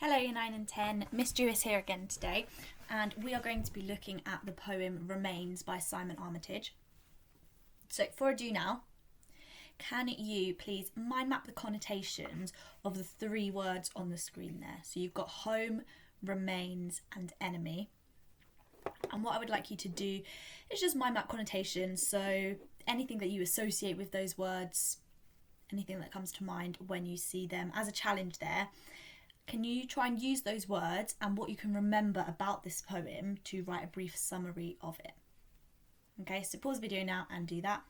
Hello, Year 9 and 10. Miss Jewis here again today, and we are going to be looking at the poem Remains by Simon Armitage. So, for ado now, can you please mind map the connotations of the three words on the screen there? So, you've got home, remains, and enemy. And what I would like you to do is just mind map connotations. So, anything that you associate with those words, anything that comes to mind when you see them as a challenge there. Can you try and use those words and what you can remember about this poem to write a brief summary of it? Okay, so pause the video now and do that.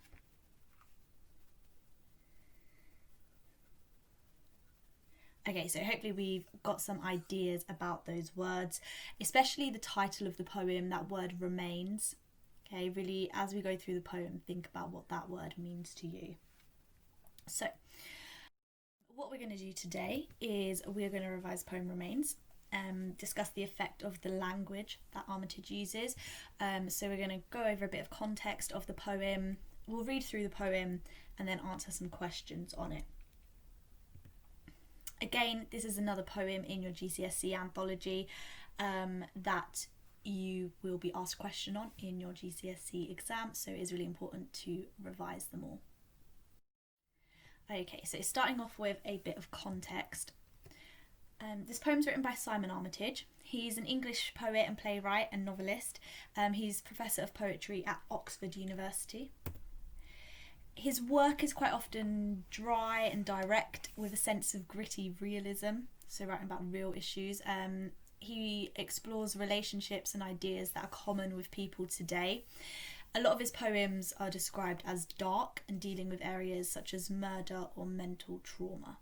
Okay, so hopefully we've got some ideas about those words, especially the title of the poem, that word remains. Okay, really, as we go through the poem, think about what that word means to you. So, what we're going to do today is we're going to revise poem Remains, discuss the effect of the language that Armitage uses. So we're going to go over a bit of context of the poem, we'll read through the poem and then answer some questions on it. Again, this is another poem in your GCSE anthology that you will be asked a question on in your GCSE exam, so it is really important to revise them all. Okay, so starting off with a bit of context. This poem's written by Simon Armitage. He's an English poet and playwright and novelist. He's Professor of Poetry at Oxford University. His work is quite often dry and direct with a sense of gritty realism, so writing about real issues. He explores relationships and ideas that are common with people today. A lot of his poems are described as dark and dealing with areas such as murder or mental trauma.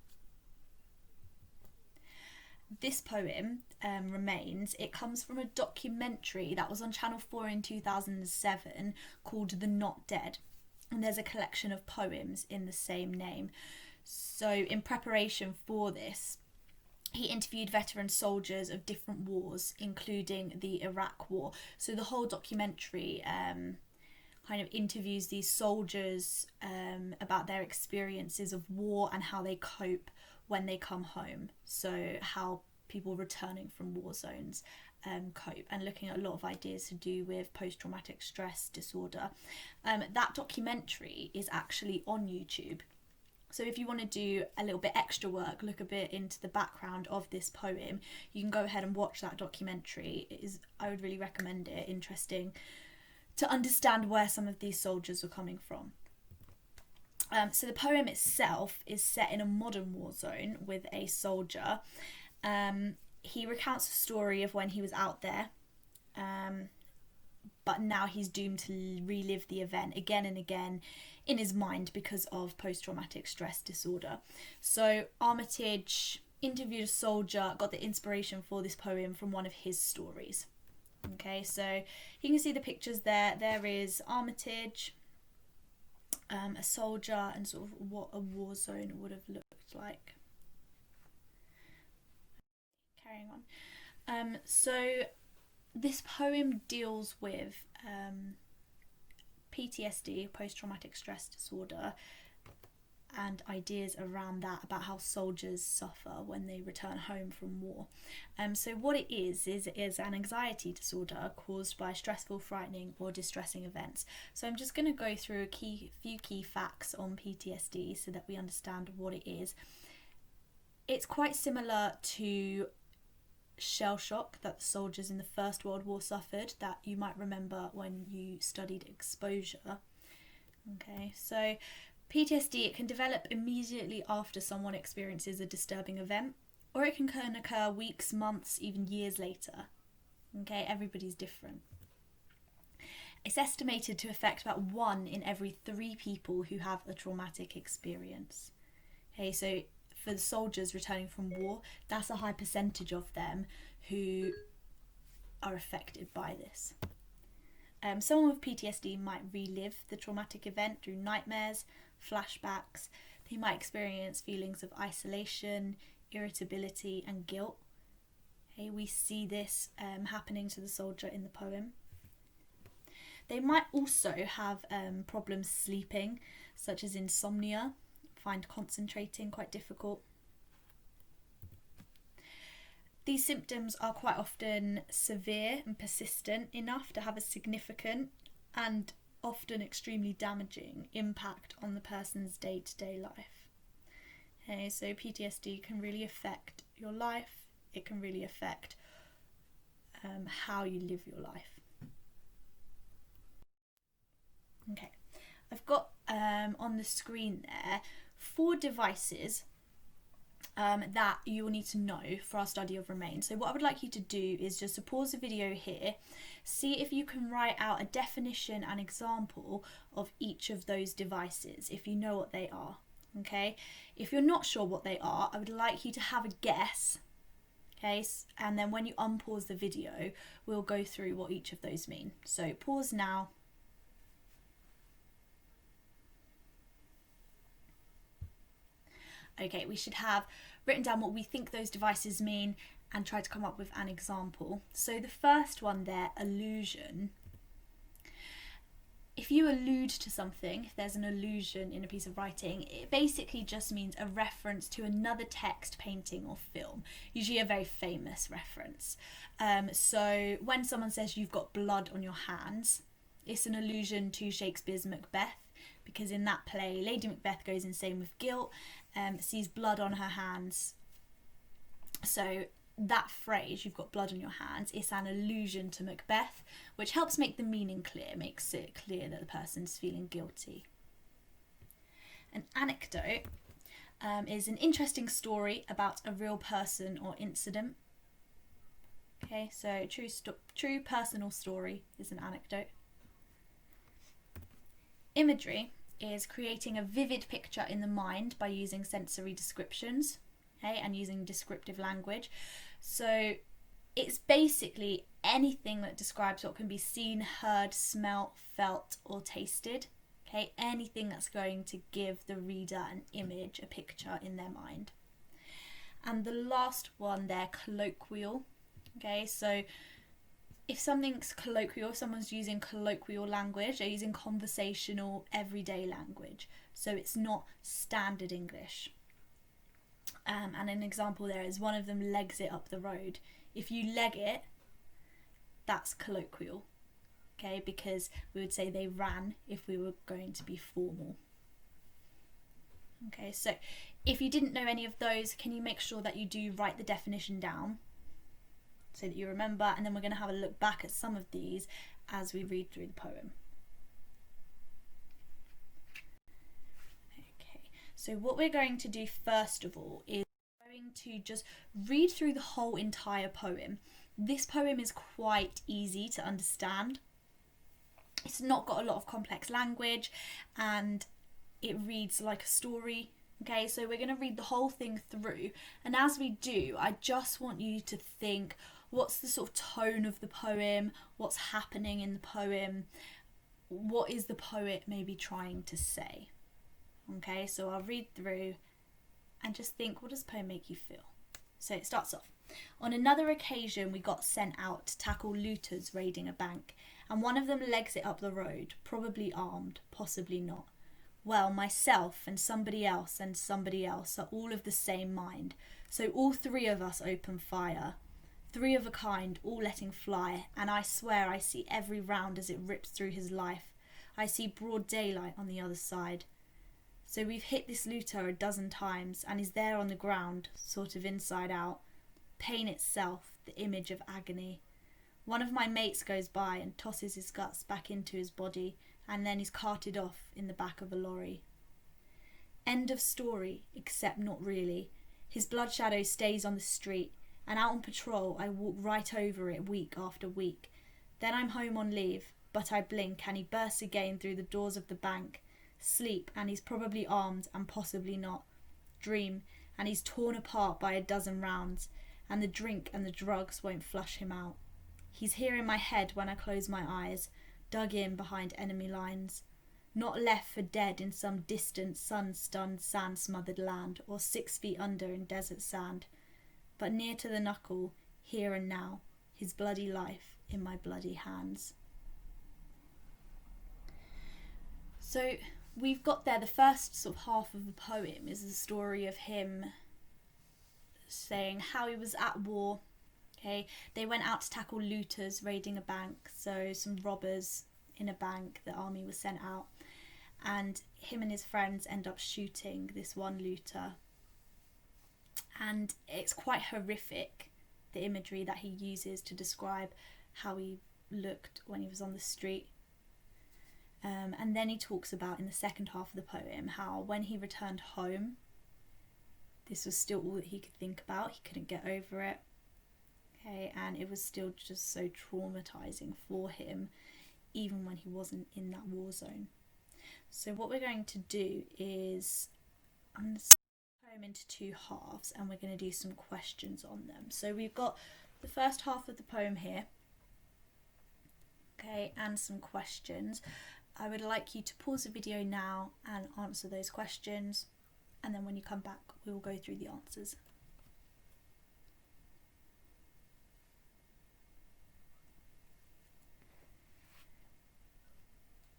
This poem, Remains, it comes from a documentary that was on Channel 4 in 2007 called The Not Dead. And there's a collection of poems in the same name. So in preparation for this, he interviewed veteran soldiers of different wars, including the Iraq War. So the whole documentary kind of interviews these soldiers about their experiences of war and how they cope when they come home. So how people returning from war zones cope, and looking at a lot of ideas to do with post-traumatic stress disorder. That documentary is actually on YouTube. So if you want to do a little bit extra work, look a bit into the background of this poem, you can go ahead and watch that documentary. I would really recommend it. Interesting to understand where some of these soldiers were coming from. So the poem itself is set in a modern war zone with a soldier. He recounts the story of when he was out there, but now he's doomed to relive the event again and again in his mind because of post-traumatic stress disorder. So Armitage interviewed a soldier, got the inspiration for this poem from one of his stories. Okay, so you can see the pictures there. There is Armitage, a soldier, and sort of what a war zone would have looked like. Carrying on. So this poem deals with PTSD, post-traumatic stress disorder, and ideas around that, about how soldiers suffer when they return home from war. So what it is an anxiety disorder caused by stressful, frightening or distressing events. So I'm just going to go through a few key facts on PTSD so that we understand what it is. It's quite similar to shell shock that the soldiers in the First World War suffered, that you might remember when you studied exposure. Okay, so PTSD, it can develop immediately after someone experiences a disturbing event, or it can occur weeks, months, even years later. Okay, everybody's different. It's estimated to affect about 1 in every 3 people who have a traumatic experience. Okay, so for the soldiers returning from war, that's a high percentage of them who are affected by this. Someone with PTSD might relive the traumatic event through nightmares, flashbacks. They might experience feelings of isolation, irritability and guilt. Okay, we see this happening to the soldier in the poem. They might also have problems sleeping, such as insomnia, find concentrating quite difficult. These symptoms are quite often severe and persistent enough to have a significant and often extremely damaging impact on the person's day-to-day life. Okay, so PTSD can really affect your life. It can really affect how you live your life. Okay, I've got on the screen there 4 devices that you will need to know for our study of remain. So what I would like you to do is just to pause the video here, see if you can write out a definition and example of each of those devices, if you know what they are. Okay, if you're not sure what they are, I would like you to have a guess. Okay, and then when you unpause the video, we'll go through what each of those mean. So pause now. Okay, we should have written down what we think those devices mean and try to come up with an example. So the first one there, allusion. If you allude to something, if there's an allusion in a piece of writing, it basically just means a reference to another text, painting or film, usually a very famous reference. So when someone says you've got blood on your hands, it's an allusion to Shakespeare's Macbeth, because in that play, Lady Macbeth goes insane with guilt, sees blood on her hands. So that phrase, you've got blood on your hands, is an allusion to Macbeth, which helps make the meaning clear, makes it clear that the person's feeling guilty. An anecdote is an interesting story about a real person or incident. Okay, so true personal story is an anecdote. Imagery is creating a vivid picture in the mind by using sensory descriptions, okay, and using descriptive language. So it's basically anything that describes what can be seen, heard, smelt, felt, or tasted. Okay, anything that's going to give the reader an image, a picture in their mind. And the last one there, colloquial. Okay, so if something's colloquial, if someone's using colloquial language, they're using conversational, everyday language. So it's not standard English. And an example there is one of them legs it up the road. If you leg it, that's colloquial. Okay, because we would say they ran if we were going to be formal. Okay, so if you didn't know any of those, can you make sure that you do write the definition down so that you remember, and then we're going to have a look back at some of these as we read through the poem. Okay, so what we're going to do first of all is going to just read through the whole entire poem. This poem is quite easy to understand. It's not got a lot of complex language and it reads like a story. Okay, so we're going to read the whole thing through, and as we do, I just want you to think, what's the sort of tone of the poem? What's happening in the poem? What is the poet maybe trying to say? Okay, so I'll read through and just think, what does the poem make you feel? So it starts off. On another occasion, we got sent out to tackle looters raiding a bank, and one of them legs it up the road, probably armed, possibly not. Well, myself and somebody else are all of the same mind, so all 3 of us open fire. 3 of a kind, all letting fly, and I swear I see every round as it rips through his life. I see broad daylight on the other side. So we've hit this looter a dozen times, and he's there on the ground, sort of inside out. Pain itself, the image of agony. One of my mates goes by and tosses his guts back into his body, and then he's carted off in the back of a lorry. End of story, except not really. His blood shadow stays on the street, and out on patrol I walk right over it week after week. Then I'm home on leave, but I blink and he bursts again through the doors of the bank. Sleep, and he's probably armed and possibly not. Dream, and he's torn apart by a dozen rounds, and the drink and the drugs won't flush him out. He's here in my head when I close my eyes, dug in behind enemy lines. Not left for dead in some distant, sun-stunned, sand-smothered land, or 6 feet under in desert sand, but near to the knuckle, here and now, his bloody life in my bloody hands. So we've got there, the first sort of half of the poem is the story of him saying how he was at war Okay, they went out to tackle looters raiding a bank, so some robbers in a bank. The army was sent out, and him and his friends end up shooting this one looter. And it's quite horrific, the imagery that he uses to describe how he looked when he was on the street. And then he talks about, in the second half of the poem, how when he returned home, this was still all that he could think about. He couldn't get over it. Okay, and it was still just so traumatizing for him, even when he wasn't in that war zone. So what we're going to do is, I'm going to split the poem into two halves, and we're going to do some questions on them. So we've got the first half of the poem here, okay, and some questions. I would like you to pause the video now and answer those questions, and then when you come back we will go through the answers.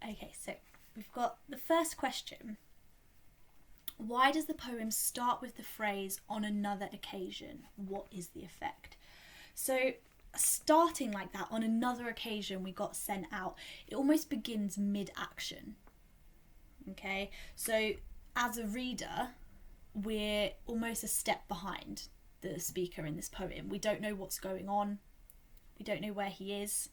Okay, so we've got the first question. Why does the poem start with the phrase "on another occasion"? What is the effect? So starting like that, on another occasion we got sent out, it almost begins mid-action. Okay, so as a reader, we're almost a step behind the speaker in this poem. We don't know what's going on. We don't know where he is.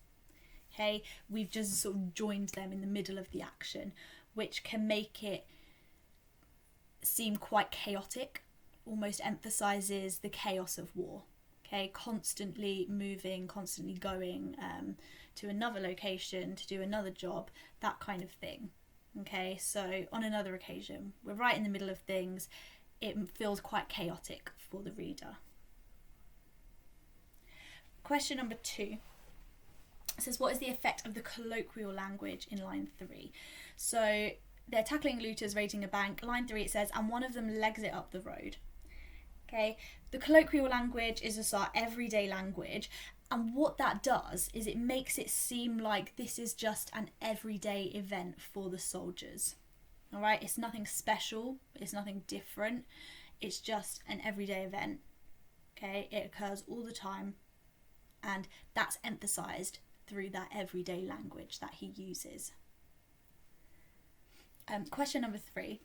Okay, we've just sort of joined them in the middle of the action, which can make it seem quite chaotic, almost emphasises the chaos of war. Okay, constantly moving, constantly going to another location to do another job, that kind of thing. Okay, so on another occasion, we're right in the middle of things. It feels quite chaotic for the reader. Question number 2 says, what is the effect of the colloquial language in line 3? So they're tackling looters raiding a bank. Line 3, it says, and one of them legs it up the road. Okay, the colloquial language is just our everyday language, and what that does is it makes it seem like this is just an everyday event for the soldiers. All right, it's nothing special, it's nothing different, it's just an everyday event. Okay, it occurs all the time, and that's emphasised through that everyday language that he uses. Question number 3.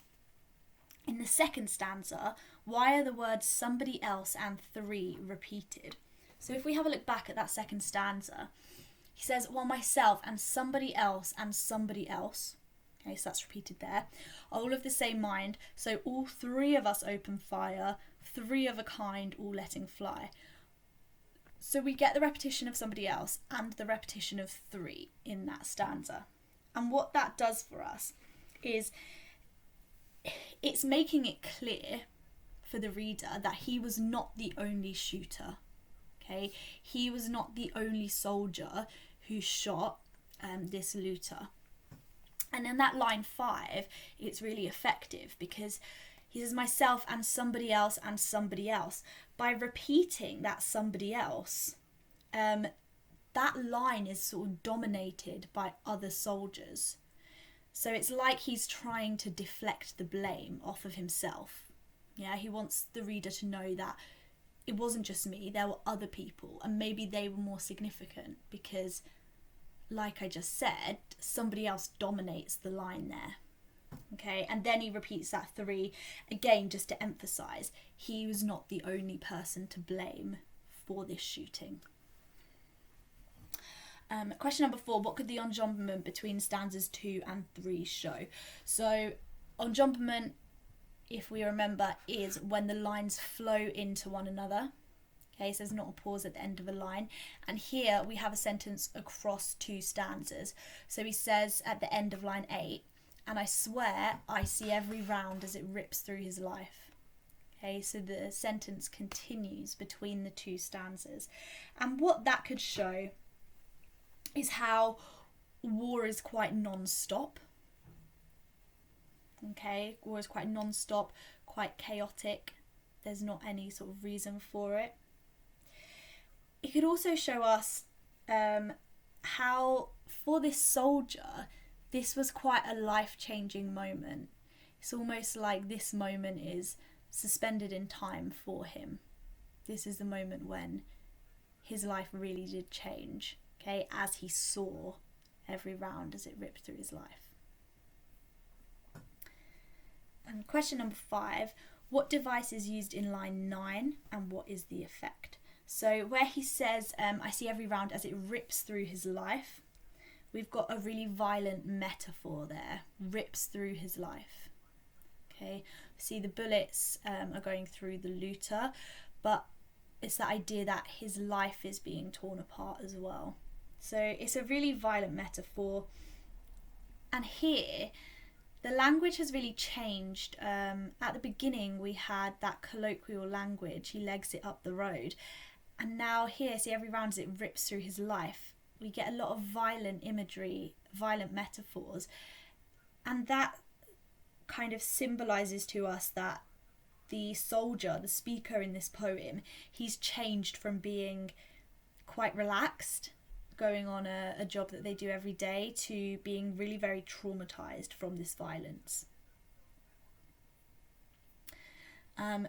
In the second stanza, why are the words somebody else and three repeated? So if we have a look back at that second stanza, he says, well, myself and somebody else and somebody else, okay, so that's repeated there, are all of the same mind, so all three of us open fire, three of a kind, all letting fly. So we get the repetition of somebody else and the repetition of three in that stanza. And what that does for us is it's making it clear for the reader that he was not the only shooter. Okay, he was not the only soldier who shot this looter. And in that line 5, it's really effective because he says myself and somebody else and somebody else. By repeating that somebody else, that line is sort of dominated by other soldiers. So it's like he's trying to deflect the blame off of himself. Yeah, he wants the reader to know that it wasn't just me, there were other people, and maybe they were more significant because, like I just said, somebody else dominates the line there. Okay, and then he repeats that 3 again just to emphasise he was not the only person to blame for this shooting. Question number 4, what could the enjambment between stanzas 2 and 3 show? So enjambment, if we remember, is when the lines flow into one another. Okay, so there's not a pause at the end of a line. And here we have a sentence across 2 stanzas. So he says at the end of line 8, and I swear I see every round as it rips through his life. Okay, so the sentence continues between the 2 stanzas. And what that could show is how war is quite non-stop. Okay, war is quite non-stop, quite chaotic. There's not any sort of reason for it. It could also show us how, for this soldier, this was quite a life-changing moment. It's almost like this moment is suspended in time for him. This is the moment when his life really did change, okay, as he saw every round as it ripped through his life. And question number 5, what device is used in line 9 and what is the effect? So where he says, I see every round as it rips through his life, we've got a really violent metaphor there, rips through his life. Okay, see the bullets are going through the looter, but it's the idea that his life is being torn apart as well. So it's a really violent metaphor. And here, the language has really changed. At the beginning, we had that colloquial language, he legs it up the road. And now here, see every round as it rips through his life, we get a lot of violent imagery, violent metaphors. And that kind of symbolises to us that the soldier, the speaker in this poem, he's changed from being quite relaxed, going on a job that they do every day, to being really very traumatised from this violence.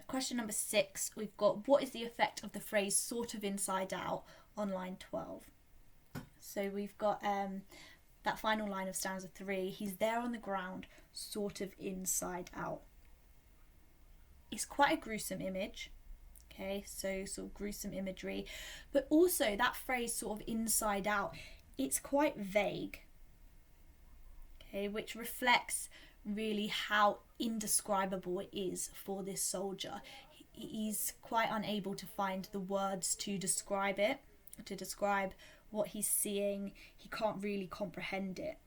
Question number 6, we've got, what is the effect of the phrase sort of inside out on line 12? So we've got that final line of stanza 3, he's there on the ground, sort of inside out. It's quite a gruesome image, okay, so sort of gruesome imagery, but also that phrase sort of inside out, it's quite vague, okay, which reflects really how indescribable it is for this soldier. He's quite unable to find the words to describe it, to describe what he's seeing. He can't really comprehend it.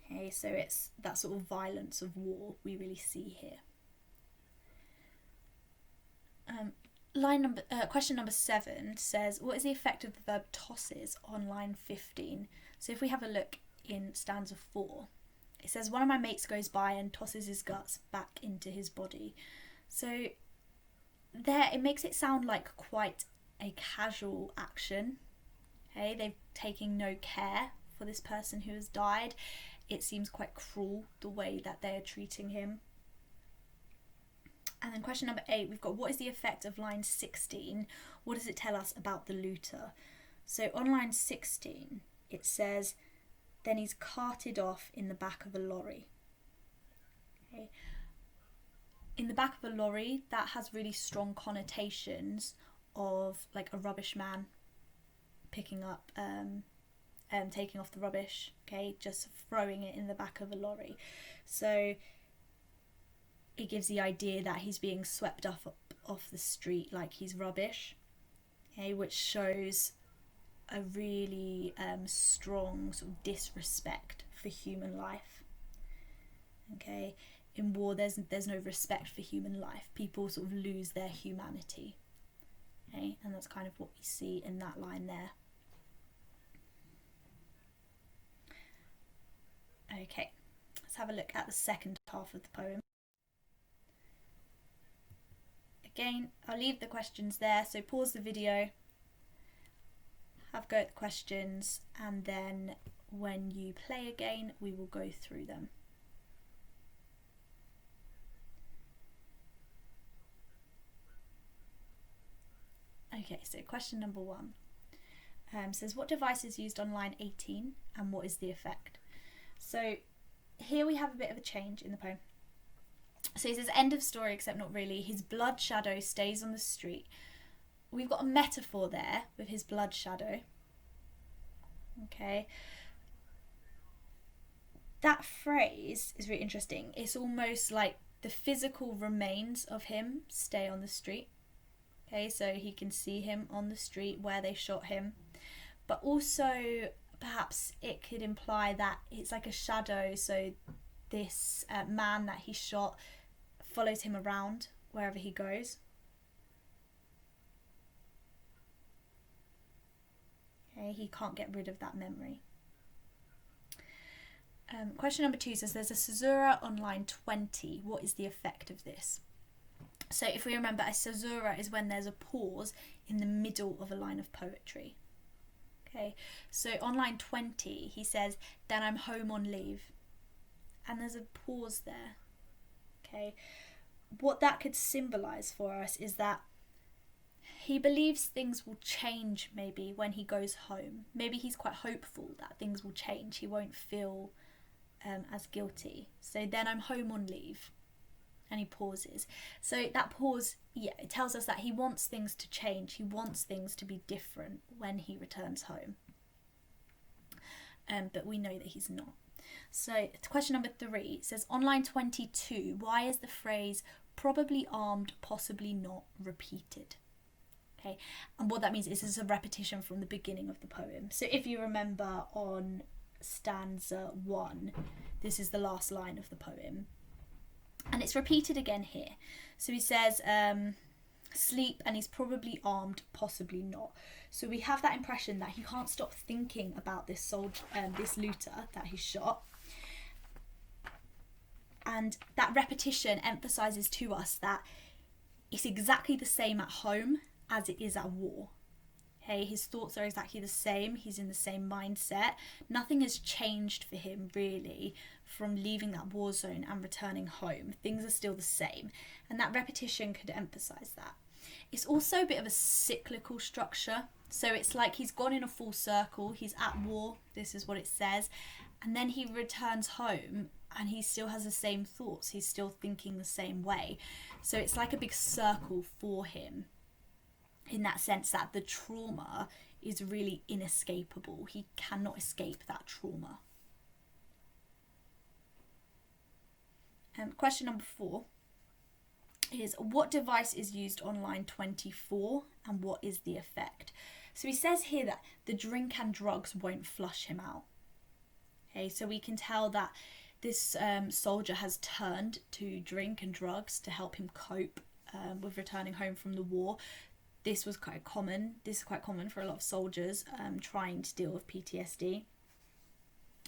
Okay, so it's that sort of violence of war we really see here. Question number 7 says, what is the effect of the verb tosses on line 15? So if we have a look in stanza 4, it says, one of my mates goes by and tosses his guts back into his body. So there, it makes it sound like quite a casual action. Okay, they're taking no care for this person who has died. It seems quite cruel the way that they are treating him. And then question number 8, we've got, what is the effect of line 16? What does it tell us about the looter? So on line 16, it says, then he's carted off in the back of a lorry. Okay. In the back of a lorry, that has really strong connotations of like a rubbish man picking up, taking off the rubbish, okay, just throwing it in the back of a lorry. So it gives the idea that he's being swept off the street like he's rubbish, okay, which shows a really strong sort of disrespect for human life. Okay, in war there's no respect for human life. People sort of lose their humanity. Okay, and that's kind of what we see in that line there. Okay, let's have a look at the second half of the poem. Again, I'll leave the questions there, so pause the video, have a go at the questions, and then when you play again, we will go through them. Okay, so question number 1 says, what device is used on line 18 and what is the effect? So here we have a bit of a change in the poem. So it says, end of story, except not really. His blood shadow stays on the street. We've got a metaphor there with his blood shadow. Okay. That phrase is really interesting. It's almost like the physical remains of him stay on the street. Okay, so he can see him on the street where they shot him. But also, perhaps it could imply that it's like a shadow, so this man that he shot follows him around wherever he goes. Okay, he can't get rid of that memory. Question number 2 says, there's a caesura on line 20. What is the effect of this? So if we remember, a caesura is when there's a pause in the middle of a line of poetry. Okay, so on line 20, he says, then I'm home on leave. And there's a pause there. Okay, what that could symbolise for us is that he believes things will change maybe when he goes home. Maybe he's quite hopeful that things will change. He won't feel as guilty. So then I'm home on leave. And he pauses. So that pause, it tells us that he wants things to change. He wants things to be different when he returns home. But we know that he's not. So question number 3 says, on line 22, why is the phrase probably armed, possibly not repeated? Okay, and what that means is it's a repetition from the beginning of the poem. So if you remember on stanza 1, this is the last line of the poem. And it's repeated again here. So he says, sleep, and he's probably armed, possibly not. So we have that impression that he can't stop thinking about this soldier, this looter that he shot. And that repetition emphasises to us that it's exactly the same at home as it is at war. Okay, his thoughts are exactly the same. He's in the same mindset. Nothing has changed for him really from leaving that war zone and returning home. Things are still the same. And that repetition could emphasise that. It's also a bit of a cyclical structure. So it's like he's gone in a full circle. He's at war. This is what it says. And then he returns home and he still has the same thoughts. He's still thinking the same way. So it's like a big circle for him, in that sense that the trauma is really inescapable. He cannot escape that trauma. Question number 4 is, what device is used on line 24 and what is the effect? So he says here that the drink and drugs won't flush him out. Okay, so we can tell that this soldier has turned to drink and drugs to help him cope with returning home from the war. This was quite common. This is quite common for a lot of soldiers trying to deal with PTSD.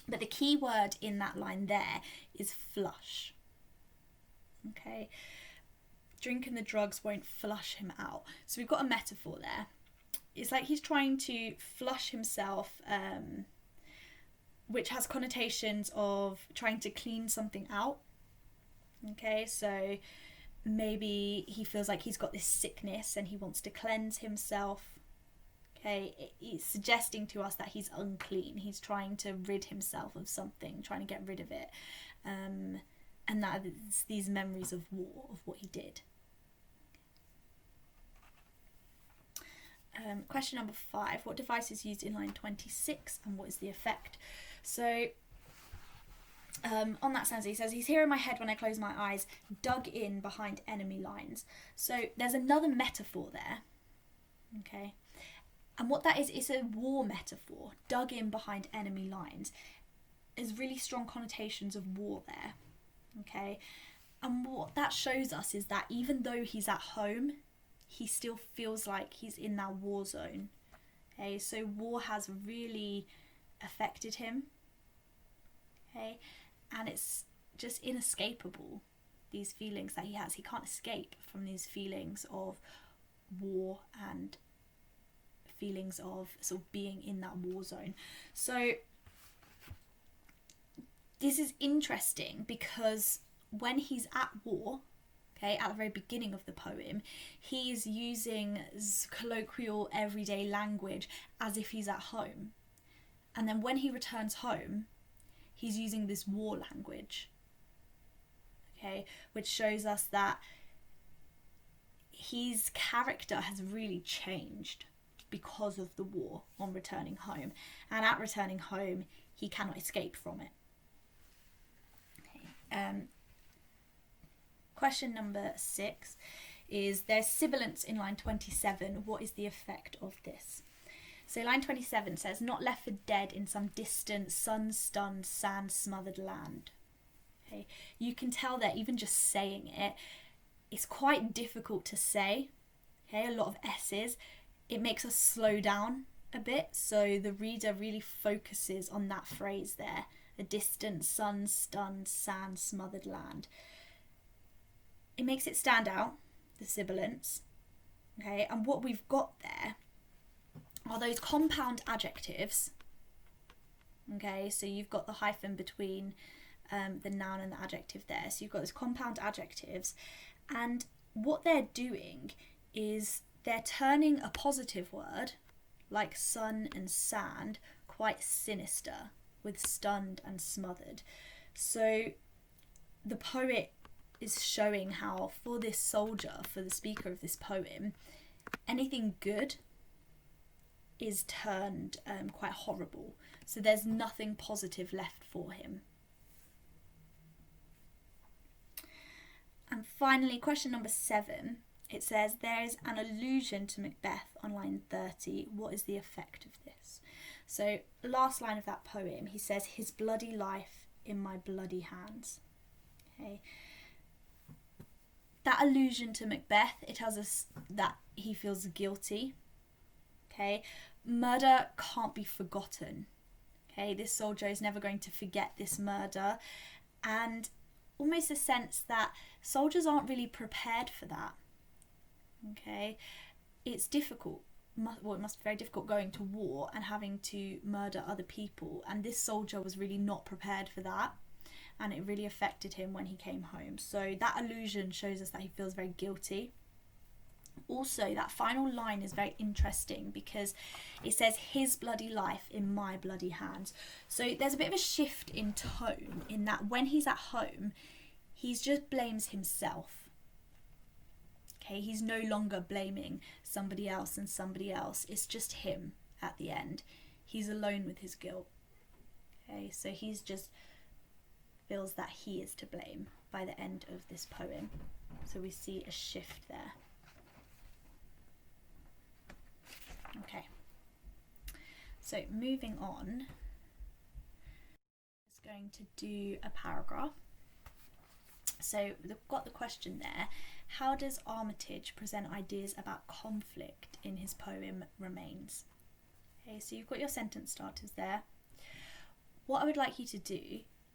But the key word in that line there is flush. Okay, drink and the drugs won't flush him out. So we've got a metaphor there. It's like he's trying to flush himself, which has connotations of trying to clean something out. Okay, so maybe he feels like he's got this sickness and he wants to cleanse himself. Okay, it's suggesting to us that he's unclean. He's trying to rid himself of something, trying to get rid of it. And that it's these memories of war, of what he did. Question number 5, what device is used in line 26 and what is the effect? So on that stanza he says, he's here in my head when I close my eyes, dug in behind enemy lines. So there's another metaphor there. Okay, and what that is, it's a war metaphor. Dug in behind enemy lines. There's really strong connotations of war there. Okay, and what that shows us is that even though he's at home, he still feels like he's in that war zone. Okay, so war has really affected him. Okay, and it's just inescapable, these feelings that he has. He can't escape from these feelings of war and feelings of sort of being in that war zone. So this is interesting because when he's at war, okay, at the very beginning of the poem, he's using colloquial everyday language as if he's at home. And then when he returns home, he's using this war language, okay, which shows us that his character has really changed because of the war on returning home. And at returning home, he cannot escape from it. Question number 6 is, there's sibilance in line 27. What is the effect of this? So line 27 says, not left for dead in some distant, sun-stunned, sand-smothered land. Okay, you can tell that even just saying it, it's quite difficult to say. Okay, a lot of S's. It makes us slow down a bit, so the reader really focuses on that phrase there. A distant, sun-stunned, sand-smothered land. It makes it stand out, the sibilance. Okay, and what we've got there are those compound adjectives. Okay, so you've got the hyphen between the noun and the adjective there. So you've got those compound adjectives, and what they're doing is they're turning a positive word, like sun and sand, quite sinister, with stunned and smothered. So the poet is showing how for this soldier, for the speaker of this poem, anything good is turned quite horrible. So there's nothing positive left for him. And finally, question number 7. It says, there is an allusion to Macbeth on line 30. What is the effect of this? So last line of that poem, he says, his bloody life in my bloody hands. Okay. That allusion to Macbeth, it tells us that he feels guilty. Okay. Murder can't be forgotten. Okay. This soldier is never going to forget this murder. And almost a sense that soldiers aren't really prepared for that. Okay, it's difficult. Well, it must be very difficult going to war and having to murder other people. And this soldier was really not prepared for that. And it really affected him when he came home. So that allusion shows us that he feels very guilty. Also, that final line is very interesting because it says, his bloody life in my bloody hands. So there's a bit of a shift in tone in that when he's at home, he just blames himself. Okay, he's no longer blaming somebody else and somebody else. It's just him at the end. He's alone with his guilt. Okay, so he's just feels that he is to blame by the end of this poem. So we see a shift there. Okay, so moving on, I'm just going to do a paragraph. So we've got the question there. How does Armitage present ideas about conflict in his poem Remains? Okay, so you've got your sentence starters there. What I would like you to do,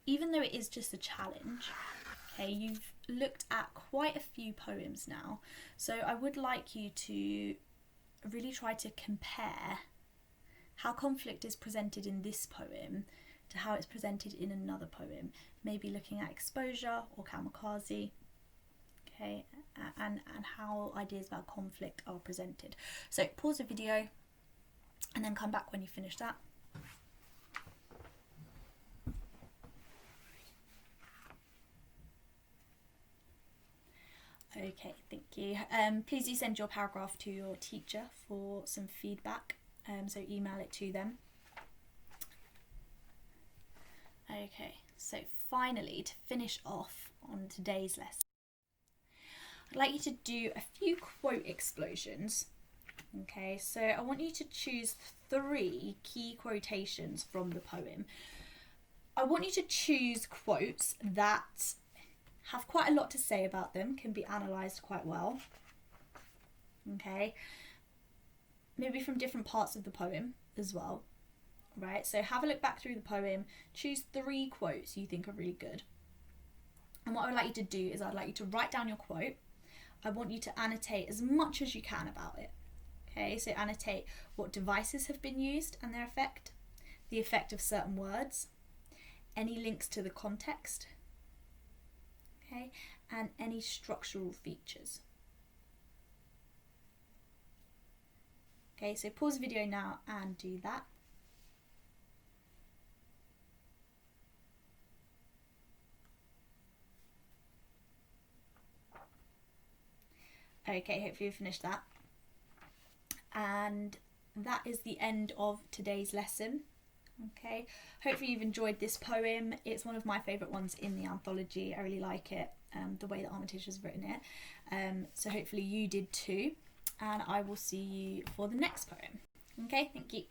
even though it is just a challenge, okay, you've looked at quite a few poems now, so I would like you to really try to compare how conflict is presented in this poem to how it's presented in another poem, maybe looking at Exposure or Kamikaze, okay, and how ideas about conflict are presented. So pause the video and then come back when you finish that. Okay, thank you. Please do send your paragraph to your teacher for some feedback, so email it to them. Okay, so finally, to finish off on today's lesson, I'd like you to do a few quote explosions. Okay, so I want you to choose 3 key quotations from the poem. I want you to choose quotes that have quite a lot to say about them, can be analysed quite well. Okay, maybe from different parts of the poem as well. Right, so have a look back through the poem, choose 3 quotes you think are really good. And what I would like you to do is I'd like you to write down your quote. I want you to annotate as much as you can about it. Okay, so annotate what devices have been used and their effect, the effect of certain words, any links to the context, okay, and any structural features. Okay, so pause the video now and do that. Okay, hopefully you've finished that. And that is the end of today's lesson. Okay, hopefully you've enjoyed this poem. It's one of my favourite ones in the anthology. I really like it, the way that Armitage has written it. So hopefully you did too. And I will see you for the next poem. Okay, thank you.